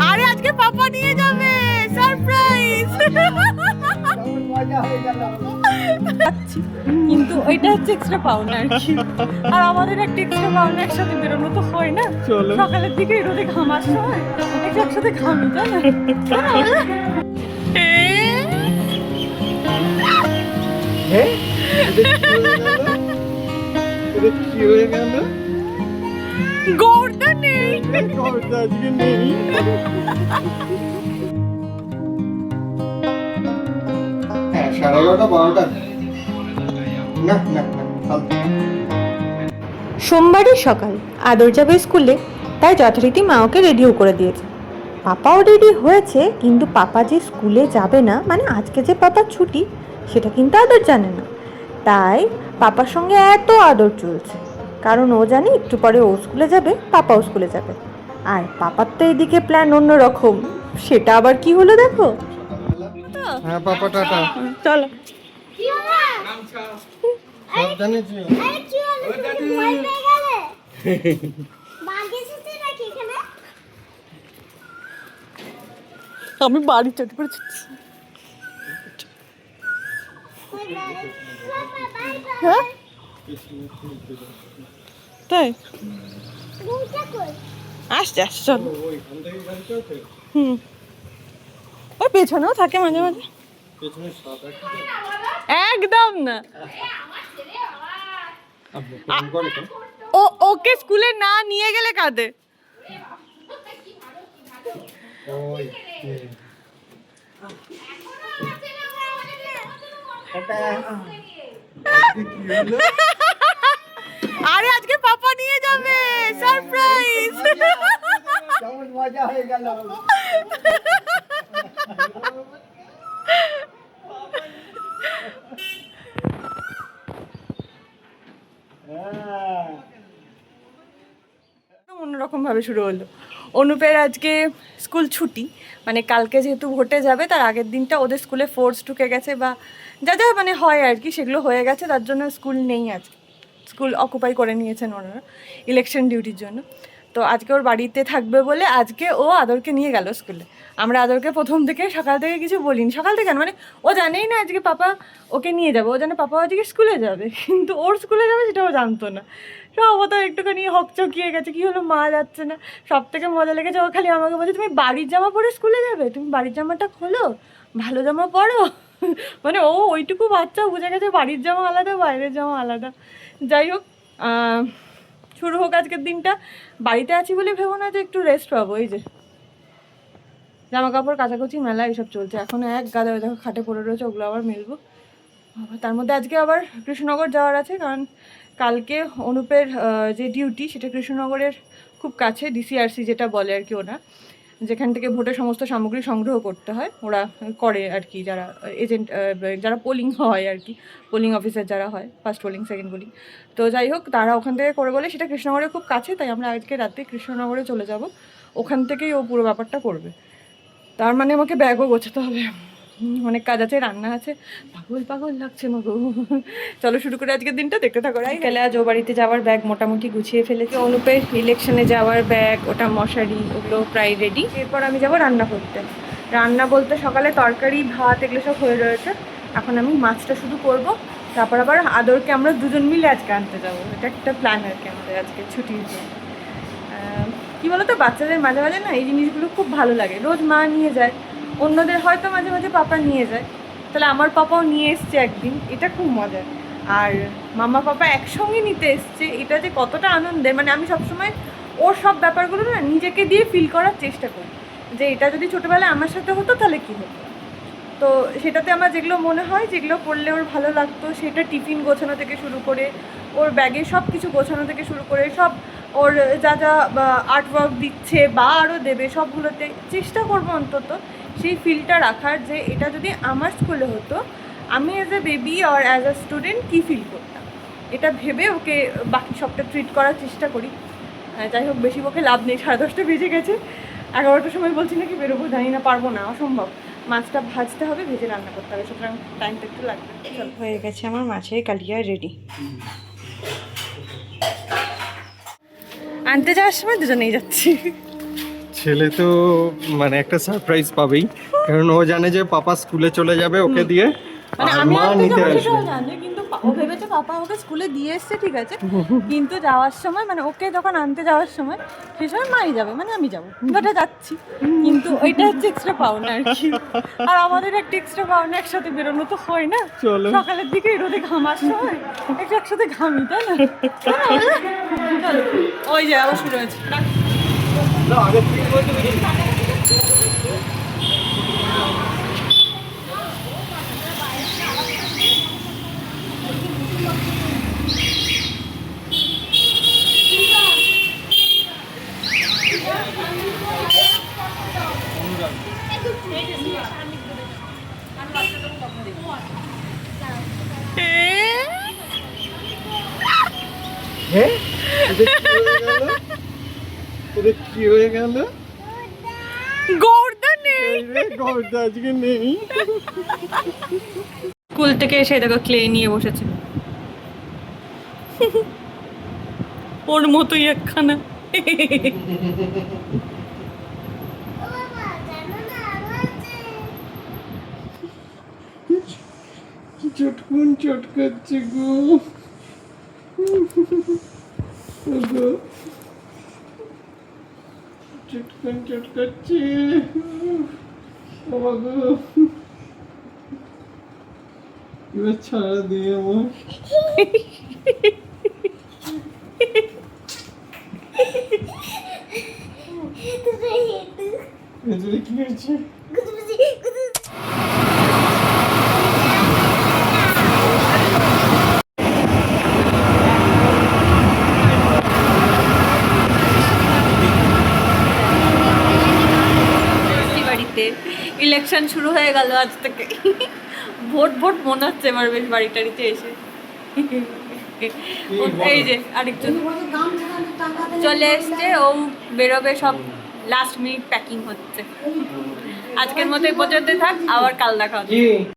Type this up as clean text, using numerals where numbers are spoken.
আরে আজকে পাপা নিয়ে যাবে সারপ্রাইজ। কিন্তু ওইটা হচ্ছে এক্সট্রা পাওনা আর কি। আর আমাদের একটা এক্সট্রা পাওনা একসাথে বেরোনো তো হয় না। সকালের দিকে রোদে ঘামার সময় একসাথে ঘামি জানো। গৌরদা নেই, গৌরদা আজকে নেই। হ্যাঁ 11:30-12টা না না না ফালতু। সোমবারের সকাল আদর যাবে স্কুলে, তাই যথারীতি মা ওকে রেডিও করে দিয়েছে। পাপাও রেডি হয়েছে, কিন্তু পাপা যে স্কুলে যাবে না, মানে আজকে যে পাপার ছুটি সেটা কিন্তু আদর জানে না। তাই পাপার সঙ্গে এত আদর চলছে, কারণ ও জানে একটু পরে ও স্কুলে যাবে, পাপাও স্কুলে যাবে। আর পাপার তো এদিকে প্ল্যান অন্যরকম, সেটা আবার কি হলো দেখো। হ্যাঁ পাপা টাটা। চলো। সাবধানে যেও। আমি বাড়ি চটি পড়েছি। হ্যাঁ তাই আসছে আসছে চলো। ওই পেছনেও থাকে মাঝে মাঝে। একদম না। ও ওকে স্কুলে না নিয়ে গেলে কাঁদে। আরে আজকে পাপা নিয়ে যাবে সারপ্রাইজ। কেমন মজা হয়ে গেল। অন্যরকম ভাবে শুরু হলো। অনুপের আজকে স্কুল ছুটি, মানে কালকে যেহেতু ভোটে যাবে তার আগের দিনটা ওদের স্কুলে ফোর্স ঢুকে গেছে বা যা যা মানে হয় আর কি, সেগুলো হয়ে গেছে, তার জন্য স্কুল নেই আজকে। স্কুল অকুপাই করে নিয়েছেন ওনারা ইলেকশন ডিউটির জন্য। তো আজকে ওর বাড়িতে থাকবে বলে আজকে ও আদরকে নিয়ে গেল স্কুলে। আমরা আদরকে প্রথম থেকে সকাল থেকে কিছু বলিনি, সকাল থেকে মানে ও জানেই না আজকে পাপা ওকে নিয়ে যাবে, ও জানে পাপা আজকে স্কুলে যাবে, কিন্তু ওর স্কুলে যাবে সেটা ও জানতো না। সব ও তো একটুখানি হকচকিয়ে গেছে, কী হলো মা যাচ্ছে না। সব থেকে মজা লেগেছে, ও খালি আমাকে বলছে তুমি বাড়ির জামা পরে স্কুলে যাবে, তুমি বাড়ির জামাটা খোলো, ভালো জামা পরো। মানে ও ওইটুকু বাচ্চা বুঝে গেছে বাড়ির জামা আলাদা বাইরের জামা আলাদা। যাই হোক, শুরু হোক আজকের দিনটা। বাড়িতে আছি বলে ভেবো না যে একটু রেস্ট পাবো। এই যে জামা কাপড় কাচাকুচি মেলা এইসব চলছে, এখন এক গাদা দেখো খাটে পড়ে রয়েছে, ওগুলো আবার মেলবো। তার মধ্যে আজকে আবার কৃষ্ণনগর যাওয়ার আছে, কারণ কালকে অনুপের যে ডিউটি সেটা কৃষ্ণনগরের খুব কাছে, ডিসিআরসি যেটা বলে আর কি, ওরা যেখান থেকে ভোটের সমস্ত সামগ্রী সংগ্রহ করতে হয়, ওরা করে আর কি, যারা এজেন্ট, যারা পোলিং হয় আর কি, পোলিং অফিসার যারা হয়, ফার্স্ট পোলিং সেকেন্ড পোলিং। তো যাই হোক, তারা ওখান থেকে করে বলে সেটা কৃষ্ণনগরে খুব কাছে, তাই আমরা আজকে রাতে কৃষ্ণনগরে চলে যাব, ওখান থেকেই ও পুরো ব্যাপারটা করবে। তার মানে আমাকে ব্যাগও গোছাতে হবে, অনেক কাজ আছে, রান্না আছে, পাগল পাগল লাগছে মাগো। চলো শুরু করে আজকের দিনটা, দেখতে থাকো। বিকেলে আজ ও বাড়িতে যাওয়ার ব্যাগ মোটামুটি গুছিয়ে ফেলেছি। অনুপের ইলেকশনে যাওয়ার ব্যাগ, ওটা মশারি, ওগুলো প্রায় রেডি। এরপর আমি যাব রান্না করতে। রান্না বলতে সকালে তরকারি ভাত এগুলো সব হয়ে রয়েছে, এখন আমি মাছটা শুধু করব। তারপর আবার আদরকে আমরা দুজন মিলে আজকে আনতে যাবো, এটা একটা প্ল্যান আর কি আমাদের আজকে ছুটির জন্য। কী বলো তো, বাচ্চাদের মাঝে মাঝে না এই জিনিসগুলো খুব ভালো লাগে। রোজ মা নিয়ে যায়, অন্যদের হয়তো মাঝে মাঝে পাপা নিয়ে যায়, তাহলে আমার পাপাও নিয়ে এসছে একদিন, এটা খুব মজার। আর মামা পাপা একসঙ্গে নিতে এসছে, এটা যে কতটা আনন্দের। মানে আমি সবসময় ওর সব ব্যাপারগুলো না নিজেকে দিয়ে ফিল করার চেষ্টা করি, যে এটা যদি ছোটোবেলায় আমার সাথে হতো তাহলে কী হতো। তো সেটাতে আমার যেগুলো মনে হয়, যেগুলো পড়লে ওর ভালো লাগতো, সেটা টিফিন গোছানো থেকে শুরু করে, ওর ব্যাগে সব কিছু গোছানো থেকে শুরু করে, সব ওর যা যা আর্টওয়ার্ক দিচ্ছে বা আরও দেবে, সবগুলোতে চেষ্টা করবো অন্তত সেই ফিলটা রাখার, যে এটা যদি আমার স্কুলে হতো আমি অ্যাজ এ বেবি আর অ্যাজ আ স্টুডেন্ট কী ফিল করতাম, এটা ভেবে ওকে বাকি সবটা ট্রিট করার চেষ্টা করি। যাই হোক, বেশি পক্ষে লাভ নেই, 10:30 বেজে গেছে, 11টার সময় বলছি নাকি বেরোবো, জানি না, পারবো না, অসম্ভব। মাছটা ভাজতে হবে, ভেজে রান্না করতে হবে, সুতরাং টাইমটা একটু লাগবে। চল, হয়ে গেছে আমার মাছের কালিয়া রেডি। আনতে যাওয়ার সময় দুজনেই যাচ্ছি। ছেলে তো মানে একটা সারপ্রাইজ পাবেই, কারণ ও জানে যে পাপা স্কুলে চলে যাবে ওকে দিয়ে, মানে আর আমি মা আনতে নিতে যাবো আসবে। সেটাও জানে, কিন্তু ও ভেবেছে পাপা ওকে স্কুলে দিয়ে এসছে, ঠিক আছে, কিন্তু যাওয়ার সময় মানে ওকে যখন আনতে যাওয়ার সময় সেই সময় মাই যাবে, মানে আমি যাবো, ওটা যাচ্ছি, কিন্তু ওইটা হচ্ছে এক্সট্রা পাওনা আর কি। আর আমাদের একটা এক্সট্রা পাওনা, একসাথে বেরোনো তো হয় না, চলো। সকালের দিকে রোদে ঘামার সময় একটু একসাথে ঘামি, তাই না? তাই না বলো? চলো। ওই যে আবার শুরু হয়েছে। হ্যাঁ, এটা কি হয়ে গেল? গর্দা নেই। এই রে, গর্দা আজকে নেই। স্কুল থেকে এসে দেখো ক্লে নিয়ে বসেছে, ওর মতোই একখানা। চটকুন চটকাচ্ছে গো। ওগো, চটকুন চটকাচ্ছে। বাবা গো, এবার ছাড়া দিয়ে আমার। এজরে কি হয়েছে? বাড়িতে ইলেকশন শুরু হয়ে গেল আজ থেকে, ভোট ভোট মনে হচ্ছে এবার বেশ বাড়ি টাড়িতে এসে। এই যে আরেকজন চলে এসছে, ও বেরোবে, সব লাস্ট মিনিট প্যাকিং হচ্ছে। আজকের মতো এই পর্যন্ত থাক, আবার কাল দেখা হবে।